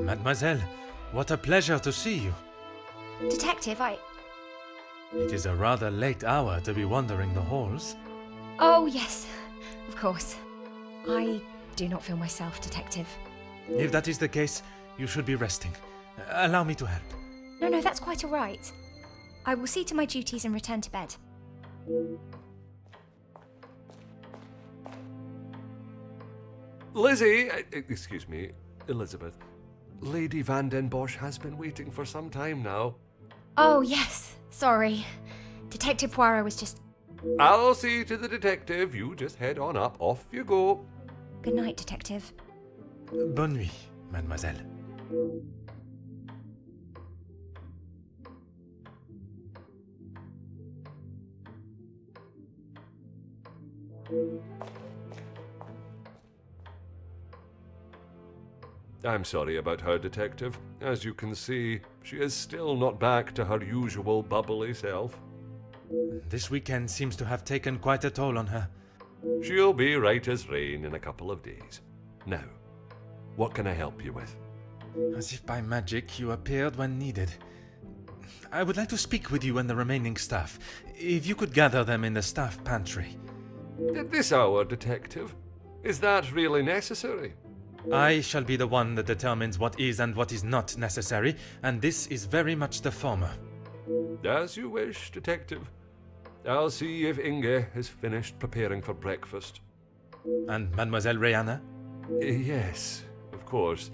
Mademoiselle, what a pleasure to see you. Detective, It is a rather late hour to be wandering the halls. Oh, yes, of course. I do not feel myself, Detective. If that is the case, you should be resting. Allow me to help. No, that's quite all right. I will see to my duties and return to bed. Lizzie, excuse me, Elizabeth. Lady Van den Bosch has been waiting for some time now. Oh, yes, sorry. Detective Poirot was just... I'll see to the detective. You just head on up. Off you go. Good night, Detective. Bonne nuit, mademoiselle. I'm sorry about her, Detective. As you can see, she is still not back to her usual bubbly self. This weekend seems to have taken quite a toll on her. She'll be right as rain in a couple of days. Now, what can I help you with? As if by magic you appeared when needed. I would like to speak with you and the remaining staff. If you could gather them in the staff pantry. At this hour, Detective? Is that really necessary? I shall be the one that determines what is and what is not necessary, and this is very much the former. As you wish, Detective. I'll see if Inge has finished preparing for breakfast. And Mademoiselle Rihanna? Yes, of course.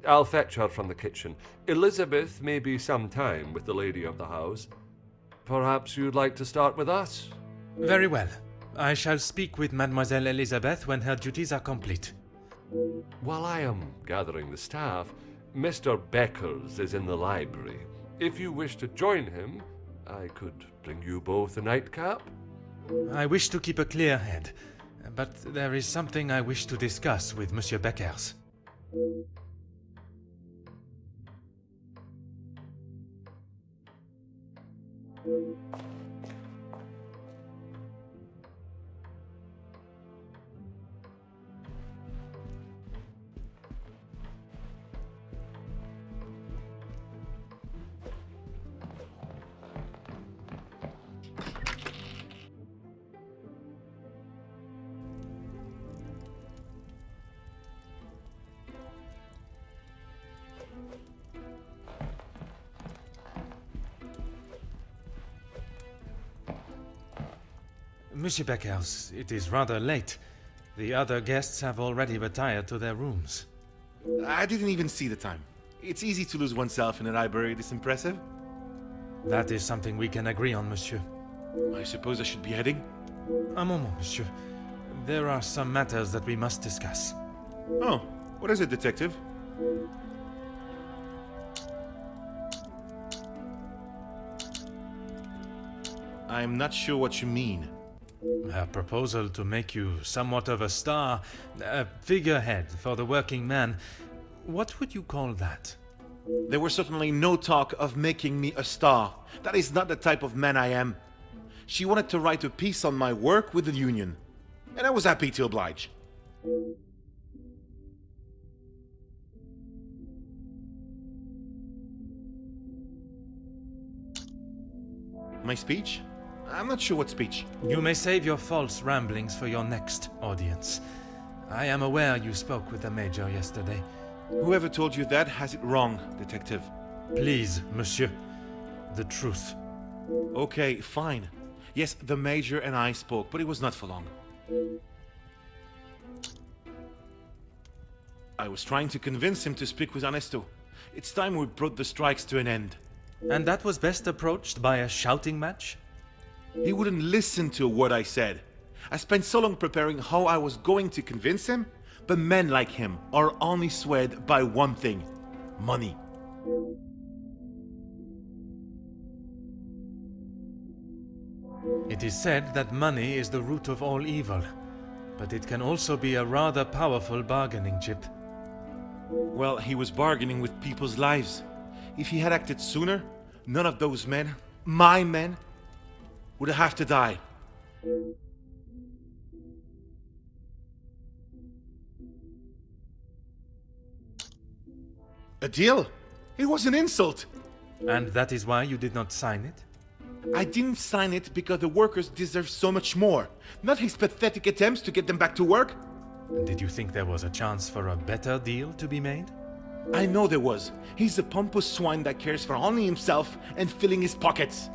I'll fetch her from the kitchen. Elizabeth may be some time with the lady of the house. Perhaps you'd like to start with us? Very well. I shall speak with Mademoiselle Elizabeth when her duties are complete. While I am gathering the staff, Mr. Beckers is in the library. If you wish to join him, I could bring you both a nightcap. I wish to keep a clear head, but there is something I wish to discuss with Monsieur Beckers. Monsieur Beckers, it is rather late. The other guests have already retired to their rooms. I didn't even see the time. It's easy to lose oneself in a library this impressive. That is something we can agree on, monsieur. I suppose I should be heading? Un moment, monsieur. There are some matters that we must discuss. Oh, what is it, Detective? I'm not sure what you mean. Her proposal to make you somewhat of a star, a figurehead for the working man. What would you call that? There was certainly no talk of making me a star. That is not the type of man I am. She wanted to write a piece on my work with the union, and I was happy to oblige. My speech? I'm not sure what speech. You may save your false ramblings for your next audience. I am aware you spoke with the Major yesterday. Whoever told you that has it wrong, Detective. Please, monsieur. The truth. Okay, fine. Yes, the Major and I spoke, but it was not for long. I was trying to convince him to speak with Ernesto. It's time we brought the strikes to an end. And that was best approached by a shouting match? He wouldn't listen to a word I said. I spent so long preparing how I was going to convince him, but men like him are only swayed by one thing: money. It is said that money is the root of all evil, but it can also be a rather powerful bargaining chip. Well, he was bargaining with people's lives. If he had acted sooner, none of those men, my men, would have to die. A deal? It was an insult. And that is why you did not sign it? I didn't sign it because the workers deserve so much more, not his pathetic attempts to get them back to work. Did you think there was a chance for a better deal to be made? I know there was. He's a pompous swine that cares for only himself and filling his pockets.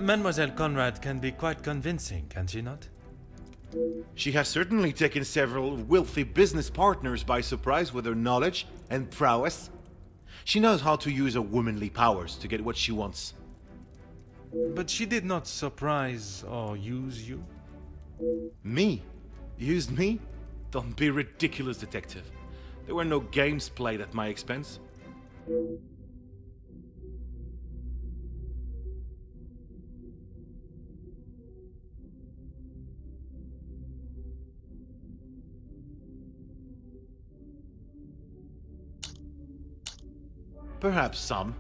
Mademoiselle Conrad can be quite convincing, can she not? She has certainly taken several wealthy business partners by surprise with her knowledge and prowess. She knows how to use her womanly powers to get what she wants. But she did not surprise or use you? Me? Used me? Don't be ridiculous, detective. There were no games played at my expense. Perhaps some,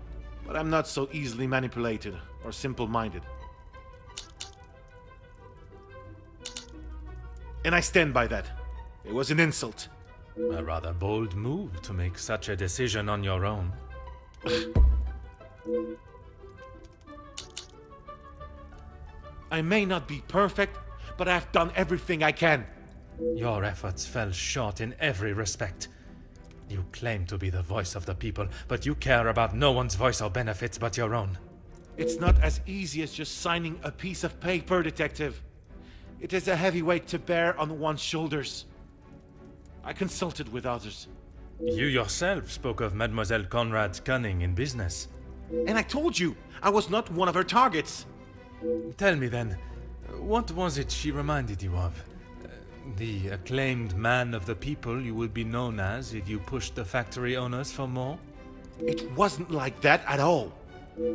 but I'm not so easily manipulated or simple-minded. And I stand by that. It was an insult. A rather bold move to make such a decision on your own. I may not be perfect, but I've done everything I can. Your efforts fell short in every respect. You claim to be the voice of the people, but you care about no one's voice or benefits but your own. It's not as easy as just signing a piece of paper, detective. It is a heavy weight to bear on one's shoulders. I consulted with others. You yourself spoke of Mademoiselle Conrad's cunning in business. And I told you, I was not one of her targets. Tell me then, what was it she reminded you of? The acclaimed man of the people you would be known as if you pushed the factory owners for more? It wasn't like that at all.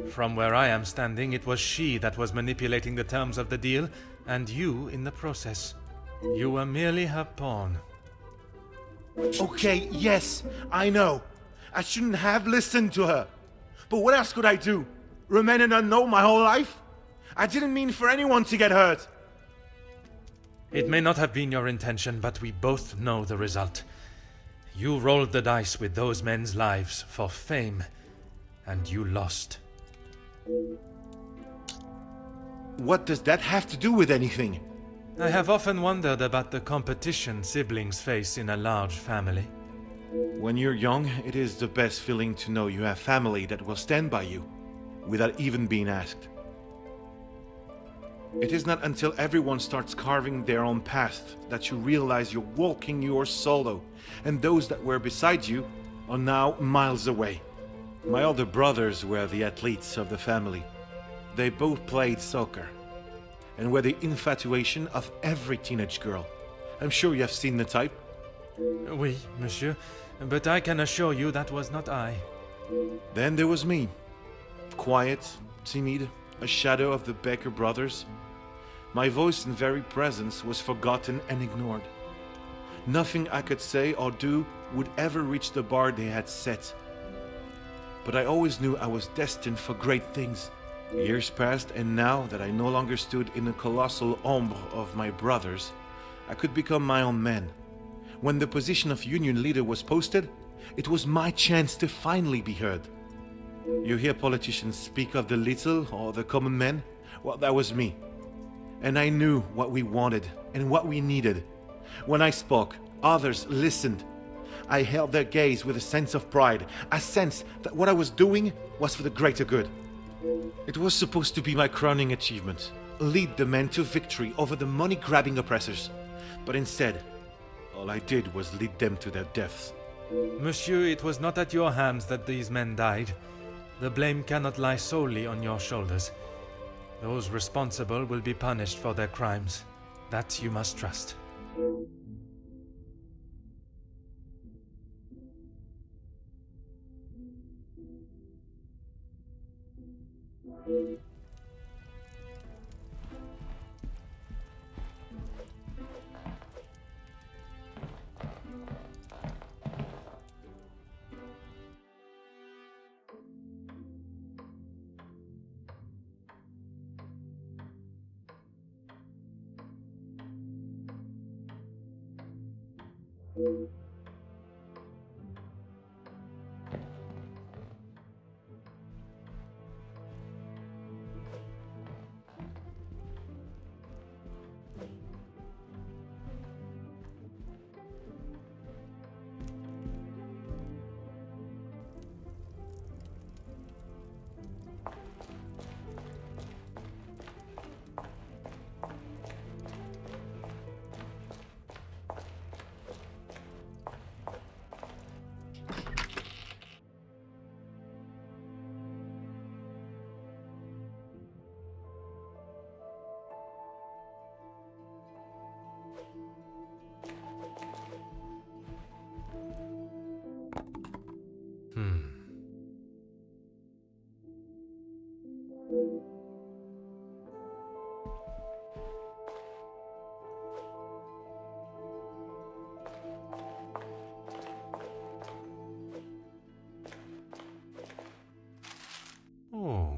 From where I am standing, it was she that was manipulating the terms of the deal, and you in the process. You were merely her pawn. Okay, yes, I know. I shouldn't have listened to her. But what else could I do? Remain an unknown my whole life? I didn't mean for anyone to get hurt. It may not have been your intention, but we both know the result. You rolled the dice with those men's lives for fame, and you lost. What does that have to do with anything? I have often wondered about the competition siblings face in a large family. When you're young, it is the best feeling to know you have family that will stand by you, without even being asked. It is not until everyone starts carving their own path that you realize you're walking yours solo, and those that were beside you are now miles away. My older brothers were the athletes of the family. They both played soccer, and were the infatuation of every teenage girl. I'm sure you have seen the type. Oui, monsieur, but I can assure you that was not I. Then there was me. Quiet, timid, a shadow of the Baker brothers. My voice and very presence was forgotten and ignored. Nothing I could say or do would ever reach the bar they had set. But I always knew I was destined for great things. Years passed, and now that I no longer stood in the colossal ombre of my brothers, I could become my own man. When the position of union leader was posted, it was my chance to finally be heard. You hear politicians speak of the little or the common man? Well, that was me. And I knew what we wanted and what we needed. When I spoke, others listened. I held their gaze with a sense of pride, a sense that what I was doing was for the greater good. It was supposed to be my crowning achievement, lead the men to victory over the money-grabbing oppressors. But instead, All I did was lead them to their deaths. Monsieur, it was not at your hands that these men died. The blame cannot lie solely on your shoulders. Those responsible will be punished for their crimes. That you must trust. Oh.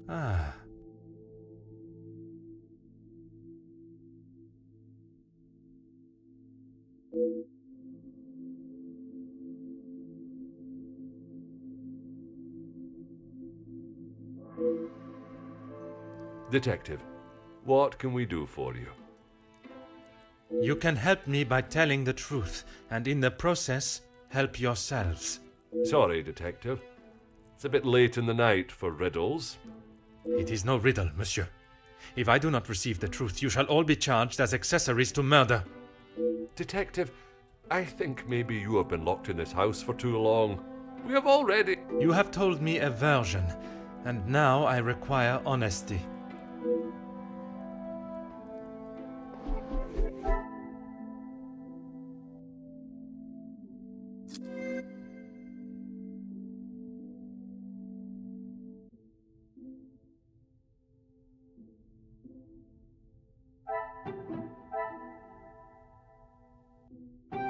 Ah. Detective, what can we do for you? You can help me by telling the truth, and in the process, help yourselves. Sorry, Detective. It's a bit late in the night for riddles. It is no riddle, monsieur. If I do not receive the truth, you shall all be charged as accessories to murder. Detective, I think maybe you have been locked in this house for too long. We have already... You have told me a version, and now I require honesty.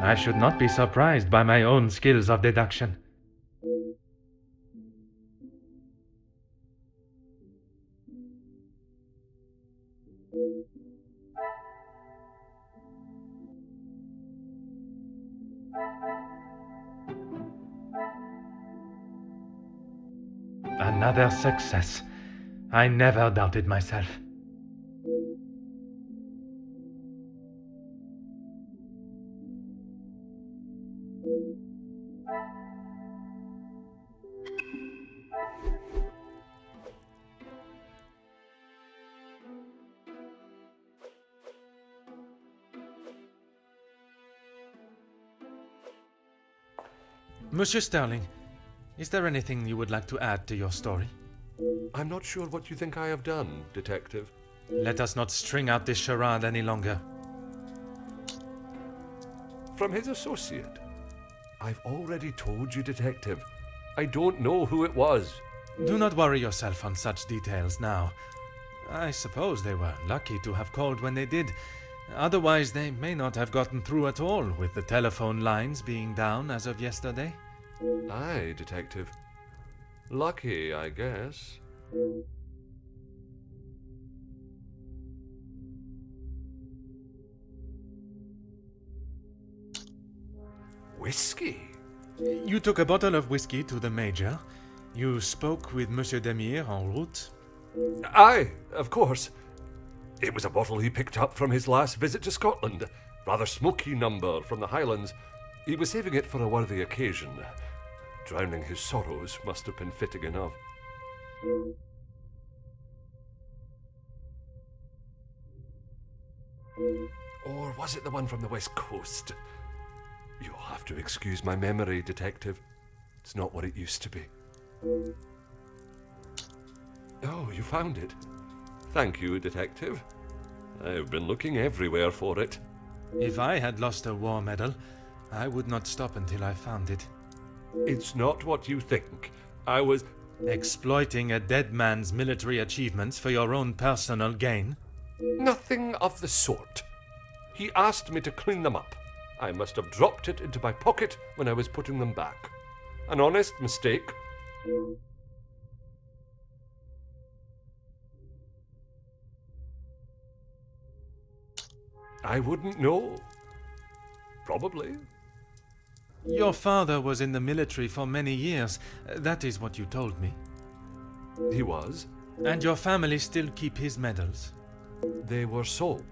I should not be surprised by my own skills of deduction. Another success. I never doubted myself. Monsieur Sterling, is there anything you would like to add to your story? I'm not sure what you think I have done, Detective. Let us not string out this charade any longer. From his associate. I've already told you, Detective. I don't know who it was. Do not worry yourself on such details now. I suppose they were lucky to have called when they did. Otherwise, they may not have gotten through at all, with the telephone lines being down as of yesterday. Aye, Detective. Lucky, I guess. Whiskey? You took a bottle of whiskey to the Major. You spoke with Monsieur Demire en route. Aye, of course. It was a bottle he picked up from his last visit to Scotland. Rather smoky number from the Highlands. He was saving it for a worthy occasion. Drowning his sorrows must have been fitting enough. Or was it the one from the West Coast? You'll have to excuse my memory, Detective. It's not what it used to be. Oh, you found it. Thank you, Detective. I've been looking everywhere for it. If I had lost a war medal, I would not stop until I found it. It's not what you think. I was... Exploiting a dead man's military achievements for your own personal gain? Nothing of the sort. He asked me to clean them up. I must have dropped it into my pocket when I was putting them back. An honest mistake. I wouldn't know. Probably. Your father was in the military for many years. That is what you told me. He was. And your family still keep his medals? They were sold.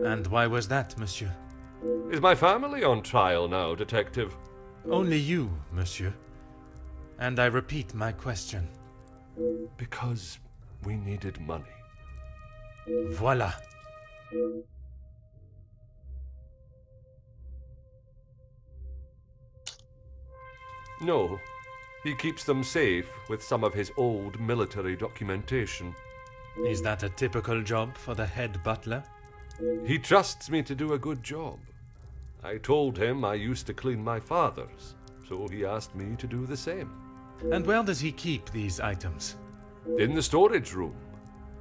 And why was that, monsieur? Is my family on trial now, Detective? Only you, monsieur. And I repeat my question. Because we needed money. Voila. No, he keeps them safe with some of his old military documentation. Is that a typical job for the head butler? He trusts me to do a good job. I told him I used to clean my father's, so he asked me to do the same. And where does he keep these items? In the storage room.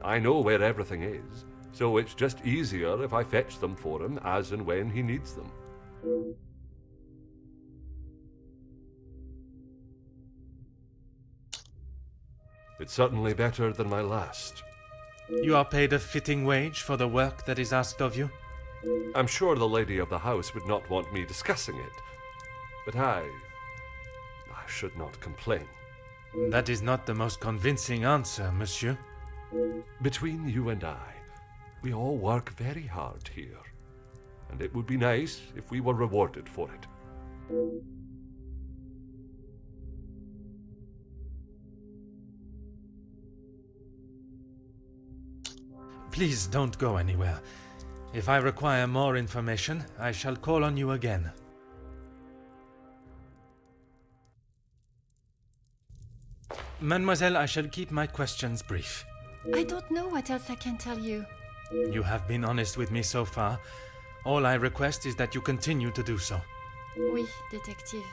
I know where everything is, so it's just easier if I fetch them for him as and when he needs them. It's certainly better than my last. You are paid a fitting wage for the work that is asked of you? I'm sure the lady of the house would not want me discussing it, but I should not complain. That is not the most convincing answer, monsieur. Between you and I, we all work very hard here, and it would be nice if we were rewarded for it. Please don't go anywhere. If I require more information, I shall call on you again. Mademoiselle, I shall keep my questions brief. I don't know what else I can tell you. You have been honest with me so far. All I request is that you continue to do so. Oui, détective.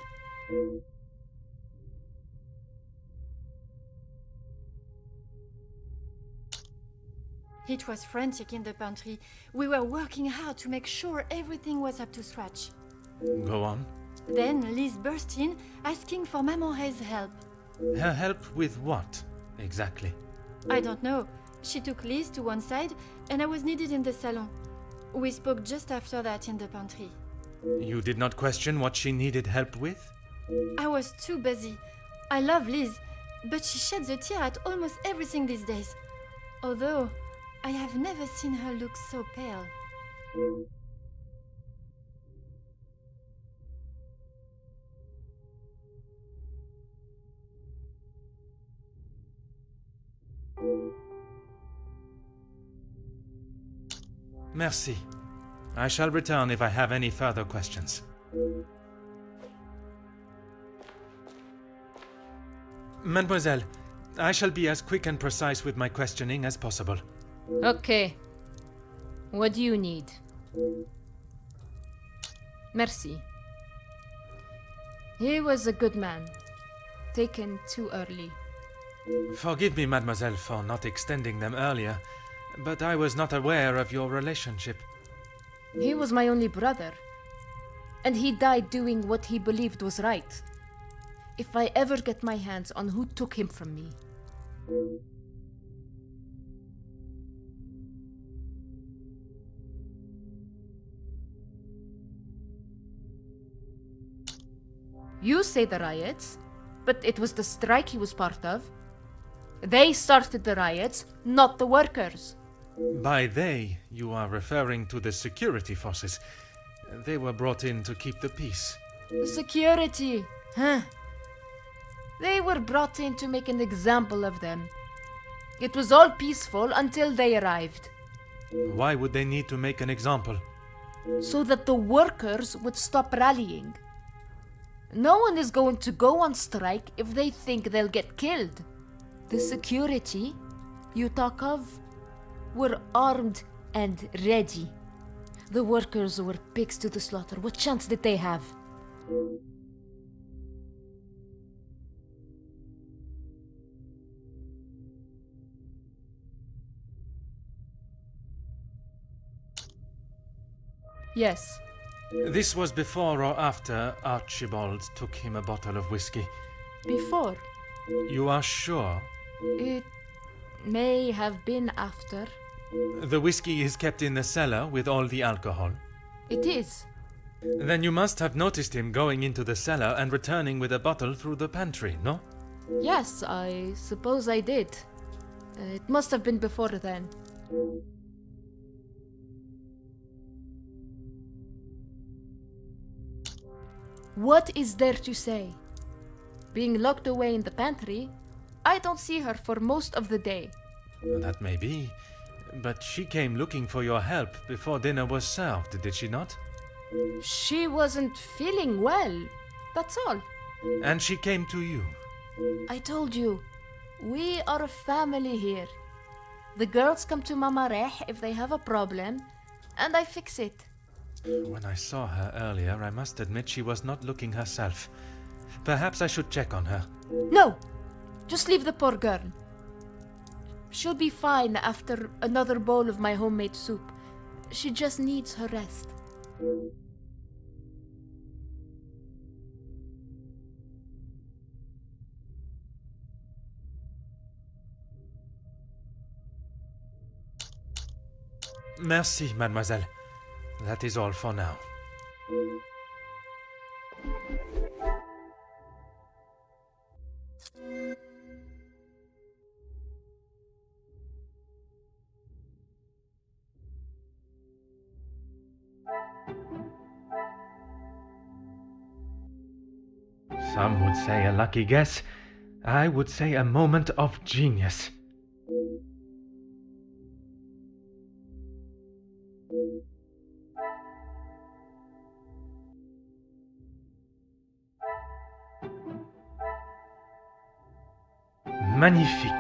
It was frantic in the pantry. We were working hard to make sure everything was up to scratch. Go on. Then Liz burst in, asking for Maman Ray's help. Her help with what, exactly? I don't know. She took Liz to one side, and I was needed in the salon. We spoke just after that in the pantry. You did not question what she needed help with? I was too busy. I love Liz, but she sheds a tear at almost everything these days. Although, I have never seen her look so pale. Merci. I shall return if I have any further questions. Mademoiselle, I shall be as quick and precise with my questioning as possible. Okay. What do you need? Merci. He was a good man. taken too early. Forgive me, mademoiselle, for not extending them earlier, but I was not aware of your relationship. He was my only brother, and he died doing what he believed was right. If I ever get my hands on who took him from me... You say the riots, but it was the strike he was part of. They started the riots, not the workers. By they, you are referring to the security forces. They were brought in to keep the peace. Security, huh? They were brought in to make an example of them. It was all peaceful until they arrived. Why would they need to make an example? So that the workers would stop rallying. No one is going to go on strike if they think they'll get killed. The security you talk of were armed and ready. The workers were pigs to the slaughter. What chance did they have? Yes. This was before or after Archibald took him a bottle of whiskey. Before. You are sure? It may have been after. The whiskey is kept in the cellar with all the alcohol. It is. Then you must have noticed him going into the cellar and returning with a bottle through the pantry, no? Yes, I suppose I did. It must have been before then. What is there to say? Being locked away in the pantry, I don't see her for most of the day. That may be, but she came looking for your help before dinner was served, did she not? She wasn't feeling well, that's all. And she came to you. I told you, we are a family here. The girls come to Mama Reh if they have a problem, and I fix it. When I saw her earlier, I must admit she was not looking herself. Perhaps I should check on her. No! Just leave the poor girl. She'll be fine after another bowl of my homemade soup. She just needs her rest. Merci, mademoiselle. That is all for now. Some would say a lucky guess. I would say a moment of genius. Magnifique.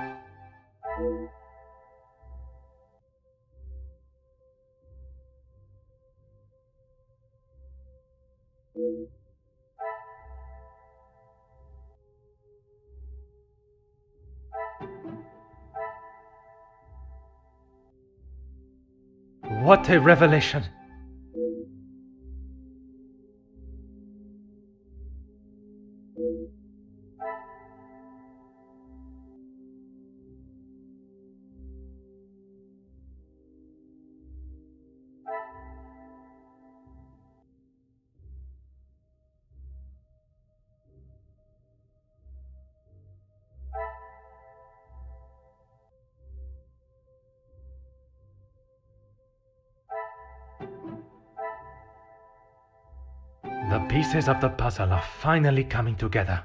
What a revelation! The pieces of the puzzle are finally coming together.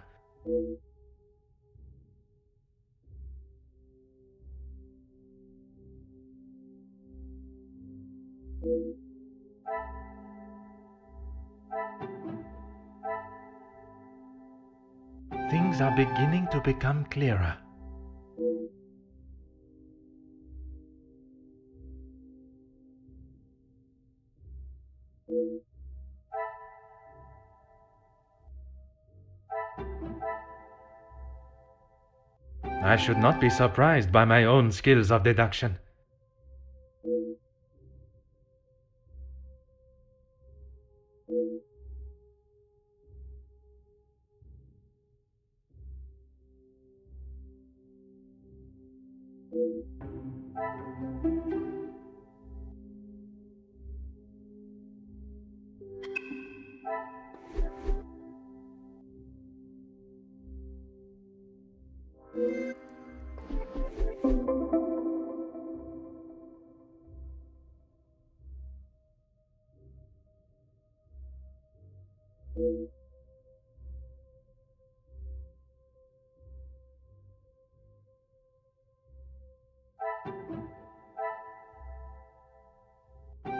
Things are beginning to become clearer. I should not be surprised by my own skills of deduction.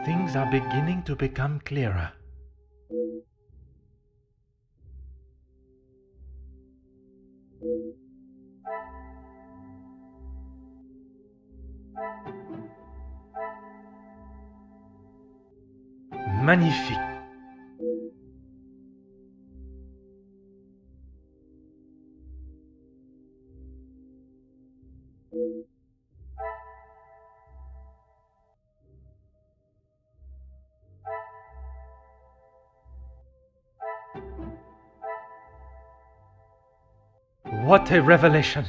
Things are beginning to become clearer. Magnifique. What a revelation!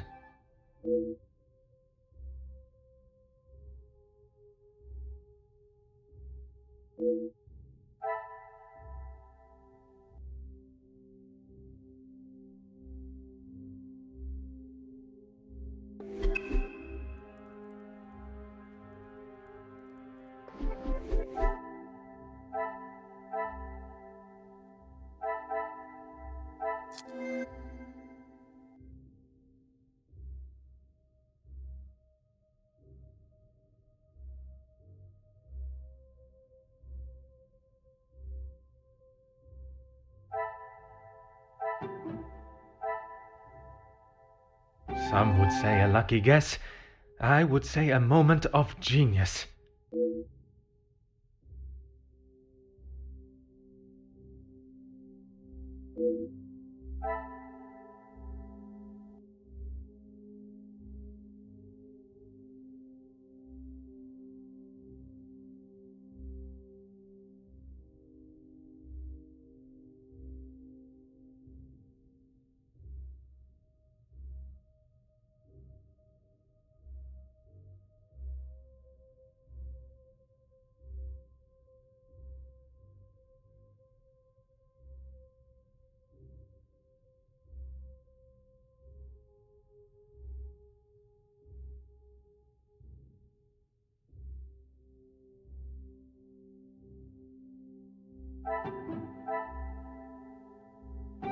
Some would say a lucky guess. I would say a moment of genius.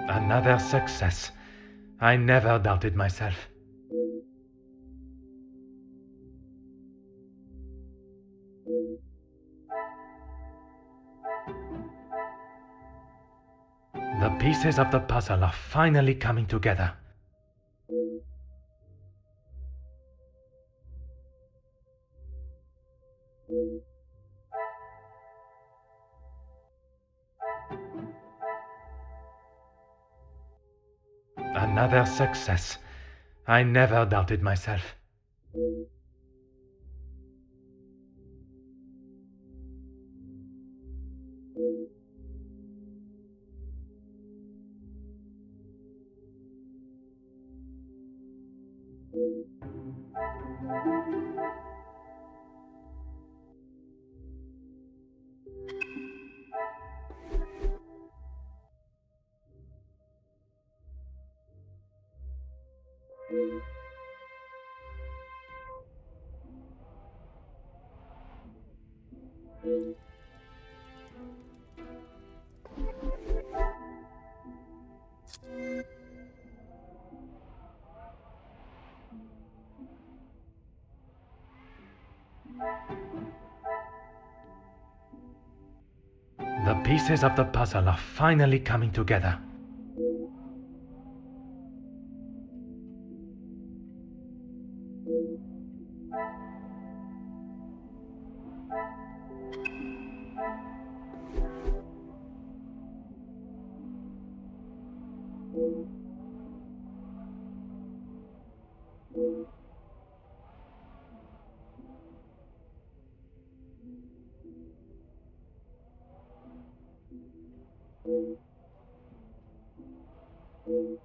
Another success. I never doubted myself. The pieces of the puzzle are finally coming together. Another success. I never doubted myself. The pieces of the puzzle are finally coming together. you.